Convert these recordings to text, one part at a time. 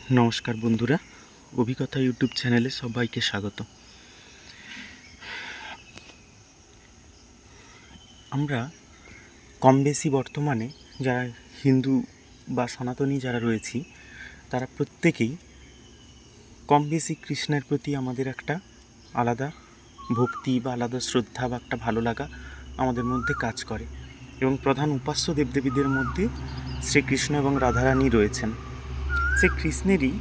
নমস্কার বন্ধুরা, অভিজ্ঞতা ইউটিউব চ্যানেলে সবাইকে স্বাগত। আমরা কম বেশি বর্তমানে যারা হিন্দু বা সনাতনী যারা রয়েছি তারা প্রত্যেকেই কম বেশি কৃষ্ণের প্রতি আমাদের একটা আলাদা ভক্তি বা আলাদা শ্রদ্ধা বা একটা ভালো লাগা আমাদের মধ্যে কাজ করে, এবং প্রধান উপাস্য দেবদেবীদের মধ্যে শ্রীকৃষ্ণ এবং রাধারানী রয়েছেন। সে কৃষ্ণেরই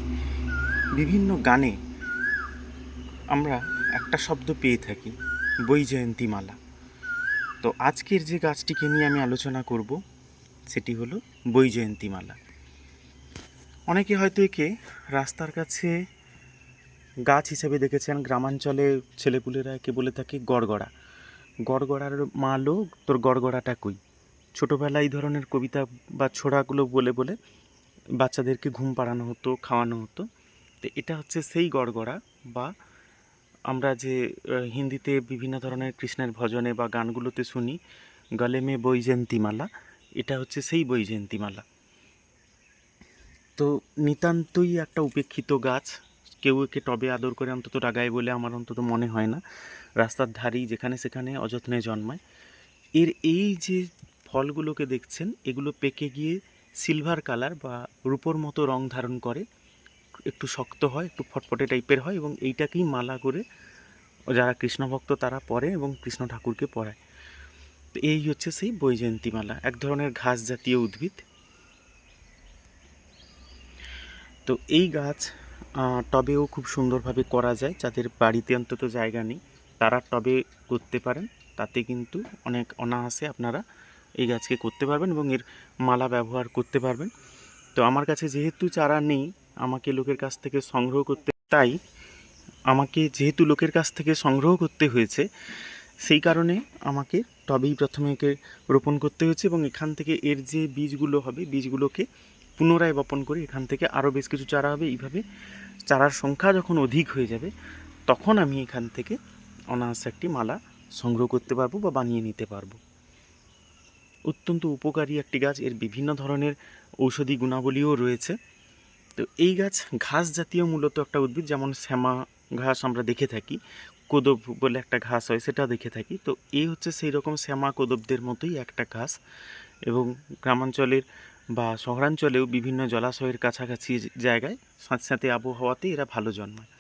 বিভিন্ন গানে আমরা একটা শব্দ পেয়ে থাকি, বৈজয়ন্তীমালা। তো আজকের যে গাছটিকে নিয়ে আমি আলোচনা করব সেটি হলো বৈজয়ন্তীমালা। অনেকে হয়তো একে রাস্তার কাছে গাছ হিসেবে দেখেছেন। গ্রামাঞ্চলে ছেলেপুলেরা একে বলে থাকে গড়গড়া। গড়গড়ার মালো তোর গড়গড়াটা কই। ছোটোবেলায় এই ধরনের কবিতা বা ছোড়াগুলো বলে বলে বাচ্চাদেরকে ঘুম পাড়ানো হতো, খাওয়ানো হতো। তো এটা হচ্ছে সেই গড়গড়া, বা আমরা যে হিন্দিতে বিভিন্ন ধরনের কৃষ্ণের ভজনে বা গানগুলোতে শুনি গলে মে বৈজয়ন্তীমালা, এটা হচ্ছে সেই বৈজয়ন্তীমালা। তো নিতান্তই একটা উপেক্ষিত গাছ, কেউ একে টবে আদর করে অন্তত লাগায় বলে আমার অন্তত মনে হয় না। রাস্তার ধারেই যেখানে সেখানে অযত্নে জন্মায়। এর এই যে ফলগুলোকে দেখছেন, এগুলো পেকে গিয়ে সিলভার কালার বা রূপোর মতো রং ধারণ করে, একটু শক্ত হয়, একটু ফটফটে টাইপের হয়, এবং এইটাকেই মালা করে যারা কৃষ্ণভক্ত তারা পরে এবং কৃষ্ণ ঠাকুরকে পরায়। তো এই হচ্ছে সেই বৈজয়ন্তীমালা, এক ধরনের ঘাস জাতীয় উদ্ভিদ। তো এই গাছ টবেও খুব সুন্দরভাবে করা যায়। যাদের বাড়িতে অন্তত জায়গা নেই তারা টবে করতে পারেন, তাতে কিন্তু অনেক অনায়াসে আপনারা এই গাছকে করতে পারবেন এবং এর মালা ব্যবহার করতে পারবেন। তো আমার কাছে যেহেতু চারা নেই, আমাকে লোকের কাছ থেকে সংগ্রহ করতে হয়েছে, সেই কারণে আমাকে টবেই প্রথমে একে রোপণ করতে হয়েছে, এবং এখান থেকে এর যে বীজগুলো হবে বীজগুলোকে পুনরায় বপন করে এখান থেকে আরও বেশ কিছু চারা হবে। এইভাবে চারার সংখ্যা যখন অধিক হয়ে যাবে তখন আমি এখান থেকে অনায়াসে একটি মালা সংগ্রহ করতে পারবো বা বানিয়ে নিতে পারবো। অত্যন্ত উপকারী একটি গাছ, এর বিভিন্ন ধরনের ঔষধি গুণাবলীও রয়েছে। তো এই গাছ ঘাস জাতীয় মূলত একটা উদ্ভিদ, যেমন শ্যামা ঘাস আমরা দেখে থাকি, কোদব বলে একটা ঘাস হয় সেটা দেখে থাকি। তো এই হচ্ছে সেই রকম শ্যামা কোদবদের মতোই একটা ঘাস, এবং গ্রামাঞ্চলের বা শহরাঞ্চলেও বিভিন্ন জলাশয়ের কাছাকাছি জায়গায় স্যাঁতস্যাঁতে আবহাওয়াতে এরা ভালো জন্মায়।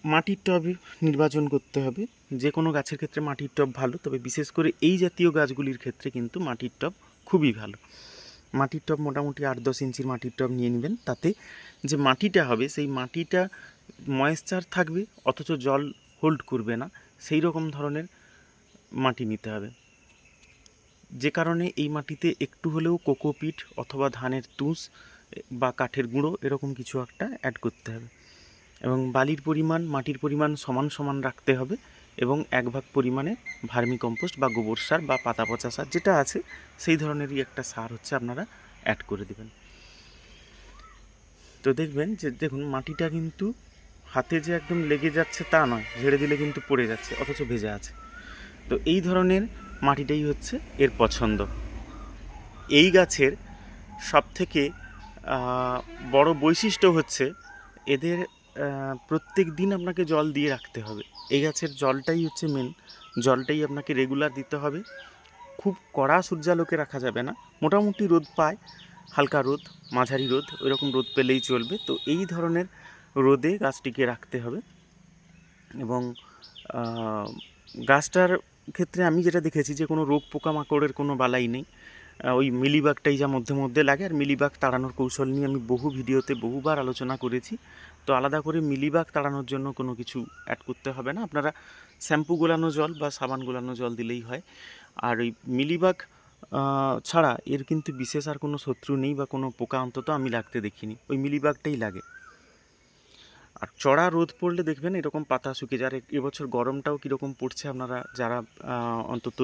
মাটির টব নির্বাচন করতে হবে। যে কোনো গাছের ক্ষেত্রে মাটির টব ভালো, তবে বিশেষ করে এই জাতীয় গাছগুলির ক্ষেত্রে কিন্তু মাটির টব খুবই ভালো। মাটির টব মোটামুটি 8-10 ইঞ্চির মাটির টব নিয়ে নেবেন। তাতে যে মাটিটা হবে সেই মাটিটা ময়েশ্চার থাকবে অথচ জল হোল্ড করবে না, সেই রকম ধরনের মাটি নিতে হবে। যে কারণে এই মাটিতে একটু হলেও কোকোপিট অথবা ধানের তুষ বা কাঠের গুঁড়ো এরকম কিছু একটা অ্যাড করতে হবে, এবং বালির পরিমাণ মাটির পরিমাণ সমান সমান রাখতে হবে, এবং 1 ভাগ পরিমাণে ভার্মি কম্পোস্ট বা গোবর সার বা পাতা পচা সার যেটা আছে সেই ধরনেরই একটা সার হচ্ছে আপনারা অ্যাড করে দেবেন। তো দেখবেন যে দেখুন মাটিটা কিন্তু হাতে যে একদম লেগে যাচ্ছে তা নয়, ঝেড়ে দিলে কিন্তু পড়ে যাচ্ছে অথচ ভেজা আছে। তো এই ধরনের মাটিটাই হচ্ছে এর পছন্দ। এই গাছের সবথেকে বড় বৈশিষ্ট্য হচ্ছে এদের প্রত্যেক দিন আপনাকে জল দিয়ে রাখতে হবে। এই গাছের জলটাই হচ্ছে মেন, জলটাই আপনাকে রেগুলার দিতে হবে। খুব কড়া সূর্যালোকে রাখা যাবে না, মোটামুটি রোদ পায়, হালকা রোদ, মাঝারি রোদ, ওইরকম রোদ পেলেই চলবে। তো এই ধরনের রোদে গাছটিকে রাখতে হবে। এবং গাছটার ক্ষেত্রে আমি যেটা দেখেছি যে কোনো রোগ পোকামাকড়ের কোনো বালাই নেই। ওই মিলিবাগটাই যা মধ্যে মধ্যে লাগে, আর মিলিবাগ তাড়ানোর কৌশল নিয়ে আমি বহু ভিডিওতে বহুবার আলোচনা করেছি। তো আলাদা করে মিলিবাগ তাড়ানোর জন্য কোনো কিছু অ্যাড করতে হবে না, আপনারা শ্যাম্পু গোলানো জল বা সাবান গোলানো জল দিলেই হয়। আর ওই মিলিবাগ ছাড়া এর কিন্তু বিশেষ আর কোনো শত্রু নেই বা কোনো পোকা অন্তত আমি লাগতে দেখিনি, ওই মিলিবাগটাই লাগে। আর চড়া রোদ পড়লে দেখবেন এরকম পাতা শুকিয়ে যায়। আর এবছর গরমটাও কীরকম পড়ছে, আপনারা যারা অন্তত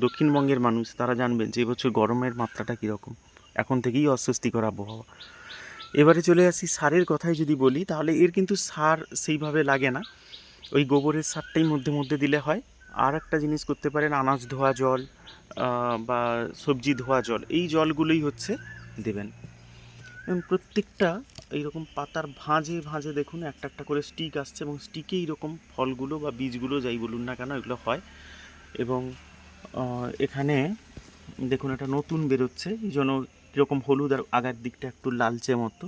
দক্ষিণবঙ্গের মানুষ তারা জানবেন যে এবছর গরমের মাত্রাটা কীরকম, এখন থেকেই অস্বস্তিকর আবহাওয়া। এবারে চলে আসি সারের কথায় যদি বলি, তাহলে এর কিন্তু সার সেইভাবে লাগে না, ওই গোবরের সারটাই মধ্যে মধ্যে দিলে হয়। আর একটা জিনিস করতে পারেন, আনাজ ধোয়া জল বা সবজি ধোয়া জল, এই জলগুলোই হচ্ছে দেবেন। এবং প্রত্যেকটা এইরকম পাতার ভাঁজে ভাঁজে দেখুন একটা একটা করে স্টিক আসছে, এবং স্টিকে এইরকম ফলগুলো বা বীজগুলো যাই বলুন না কেন এগুলো হয়। এবং এখানে দেখুন এটা নতুন বেরোচ্ছে, এই জন্য কীরকম হলুদ আর আগার দিকটা একটু লালচে মতো।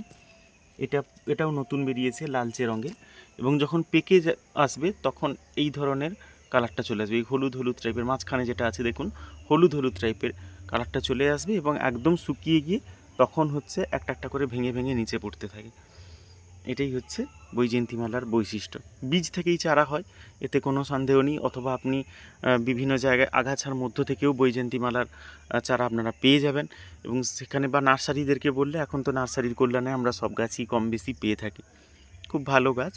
এটাও নতুন বেরিয়েছে লালচে রঙের, এবং যখন পেকে আসবে তখন এই ধরনের কালারটা চলে আসবে, এই হলুদ হলুদ টাইপের মাঝখানে যেটা আছে দেখুন হলুদ হলুদ টাইপের কালারটা চলে আসবে, এবং একদম শুকিয়ে গিয়ে তখন হচ্ছে একটা একটা করে ভেঙে ভেঙে নিচে পড়তে থাকে। এটাই হচ্ছে বৈজয়ন্তীমালার বৈশিষ্ট্য। বীজ থেকেই চারা হয়, এতে কোনো সন্দেহ নেই। অথবা আপনি বিভিন্ন জায়গায় আগাছার মধ্য থেকেও বৈজয়ন্তীমালার চারা আপনারা পেয়ে যাবেন, এবং সেখানে বা নার্সারিদেরকে বললে, এখন তো নার্সারির কল্যাণে আমরা সব গাছই কম বেশি পেয়ে থাকি। খুব ভালো গাছ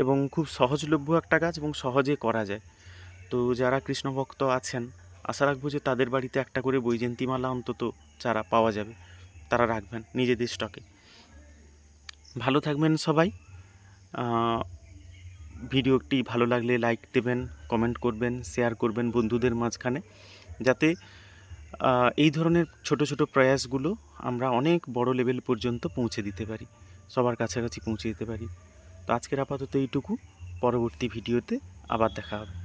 এবং খুব সহজলভ্য একটা গাছ, এবং সহজে করা যায়। তো যারা কৃষ্ণভক্ত আছেন, আশা রাখবো যে তাদের বাড়িতে একটা করে বৈজয়ন্তীমালা অন্তত চারা পাওয়া যাবে, তারা রাখবেন নিজেদের স্টকে। ভালো থাকবেন সবাই। ভিডিওটি ভালো লাগলে লাইক দেবেন, কমেন্ট করবেন, শেয়ার করবেন বন্ধুদের মাঝখানে, যাতে এই ধরনের ছোট ছোট প্রয়াসগুলো আমরা অনেক বড় লেভেল পর্যন্ত পৌঁছে দিতে পারি, সবার কাছাকাছি পৌঁছে দিতে পারি। তো আজকের আপাতত এইটুকু, পরবর্তী ভিডিওতে আবার দেখা হবে।